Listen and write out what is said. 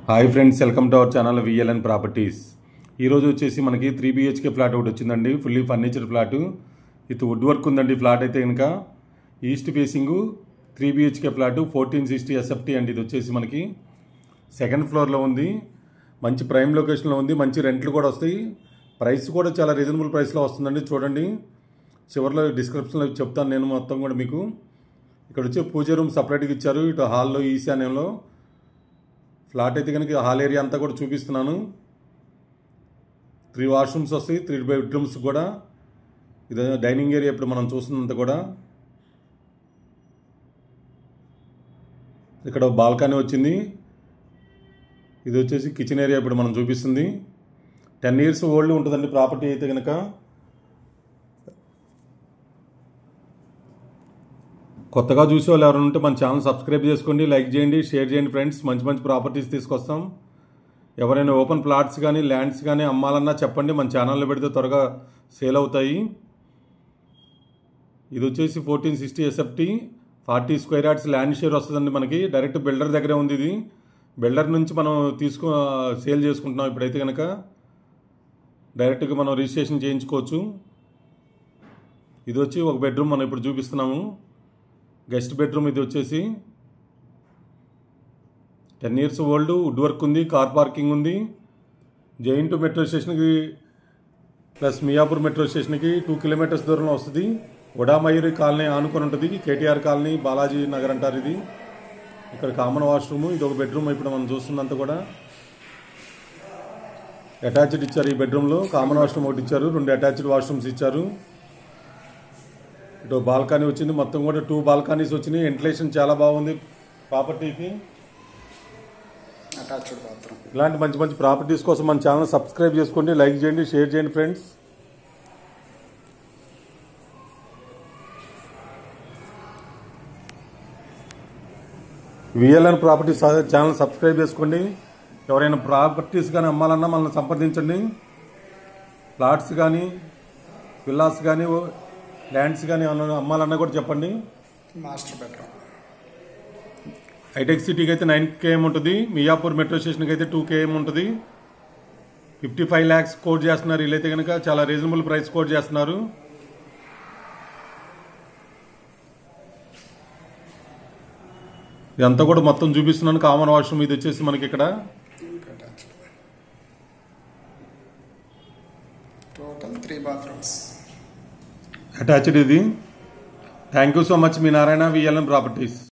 Hi friends, welcome to our channel VLN properties. ఈరోజు వచ్చేసి మనకి 3 BHK ఫ్లాట్ ఒకటి వచ్చిందండి. Fully furniture flat with wood work ఉందండి. ఫ్లాట్ అయితే కనుక east facing 3 BHK flat 1460 SFT అండి. ఇది వచ్చేసి మనకి సెకండ్ ఫ్లోర్లో ఉంది. మంచి ప్రైమ్ లొకేషన్లో ఉంది. మంచి రెంట్లు కూడా వస్తాయి. ప్రైస్ కూడా చాలా రీజనబుల్ ప్రైస్లో వస్తుందండి. చూడండి, చివరిలో డిస్క్రిప్షన్లో చెప్తాను నేను మొత్తం కూడా మీకు. ఇక్కడ వచ్చి పూజ రూమ్ సపరేట్గా ఇచ్చారు. ఇటు హాల్లో ఈశాన్యంలో ఫ్లాట్ అయితే కనుక హాల్ ఏరియా అంతా కూడా చూపిస్తున్నాను. 3 వాష్రూమ్స్ వస్తాయి, 3 బెడ్రూమ్స్ కూడా. ఇది డైనింగ్ ఏరియా ఇప్పుడు మనం చూస్తున్నంత కూడా. ఇక్కడ బాల్కనీ వచ్చింది. ఇది వచ్చేసి కిచెన్ ఏరియా ఇప్పుడు మనం చూపిస్తుంది. 10 years ఓల్డ్ ఉంటుందండి ప్రాపర్టీ అయితే కనుక. కొత్తగా చూసే వాళ్ళు ఎవరైనా ఉంటే మన ఛానల్ సబ్స్క్రైబ్ చేసుకోండి, లైక్ చేయండి, షేర్ చేయండి ఫ్రెండ్స్. మంచి మంచి ప్రాపర్టీస్ తీసుకొస్తాం. ఎవరైనా ఓపెన్ ప్లాట్స్ కానీ ల్యాండ్స్ కానీ అమ్మాలన్నా చెప్పండి, మన ఛానల్లో పెడితే త్వరగా సేల్ అవుతాయి. ఇది వచ్చేసి 1460 SFT 40 square yards land share వస్తుందండి మనకి. డైరెక్ట్ బిల్డర్ దగ్గరే ఉంది. ఇది బిల్డర్ నుంచి మనం సేల్ చేసుకుంటున్నాం. ఇప్పుడైతే కనుక డైరెక్ట్గా మనం రిజిస్ట్రేషన్ చేయించుకోవచ్చు. ఇది వచ్చి ఒక బెడ్రూమ్ మనం ఇప్పుడు చూపిస్తున్నాము. గెస్ట్ బెడ్రూమ్ ఇది వచ్చేసి 10 years ఓల్డ్, వుడ్ వర్క్ ఉంది, కార్ పార్కింగ్ ఉంది. జైన్ టు మెట్రో స్టేషన్కి ప్లస్ మియాపూర్ మెట్రో స్టేషన్కి 2 kilometers దూరంలో వస్తుంది. వడామయూరి కాలనీ ఆనుకొని ఉంటుంది. KTR కాలనీ, బాలాజీ నగర్ అంటారు ఇది. ఇక్కడ కామన్ వాష్రూమ్. ఇది ఒక బెడ్రూమ్ ఇప్పుడు మనం చూస్తున్నంత కూడా. అటాచ్డ్ ఇచ్చారు ఈ బెడ్రూమ్లో. కామన్ వాష్రూమ్ ఒకటి ఇచ్చారు, 2 అటాచ్డ్ వాష్రూమ్స్ ఇచ్చారు. ఇటు బాల్కనీ వచ్చింది. మొత్తం కూడా 2 బాల్కనీస్ వచ్చినాయి. వెంటిలేషన్ చాలా బాగుంది ప్రాపర్టీకి. Attached bathroom. ఇలాంటి మంచి మంచి ప్రాపర్టీస్ కోసం మన ఛానల్ సబ్స్క్రైబ్ చేసుకోండి, లైక్ చేయండి, షేర్ చేయండి friends. VLN properties channel subscribe చేసుకోండి. ఎవరైనా ప్రాపర్టీస్ కానీ అమ్మాలన్నా మనల్ని సంప్రదించండి. ప్లాట్స్ కానీ విల్లాస్ కానీ ల్యాండ్స్ కానీ అమ్మాలన్నా కూడా చెప్పండి. Master bedroom. హైటెక్ సిటీకి అయితే 9 km ఉంటుంది. మియాపూర్ మెట్రో స్టేషన్కి అయితే 2 km ఉంటుంది. 55 lakhs కోట్ చేస్తున్నారు. వీళ్ళైతే కనుక చాలా రీజనబుల్ ప్రైస్ కోట్ చేస్తున్నారు. ఇదంతా కూడా మొత్తం చూపిస్తున్నాను. కామన్ వాష్రూమ్ ఇది వచ్చేసి మనకి ఇక్కడ టోటల్ 3 bathrooms. అటాచ్డ్ ఇది. Thank you so much. Me Narayana, VLN properties.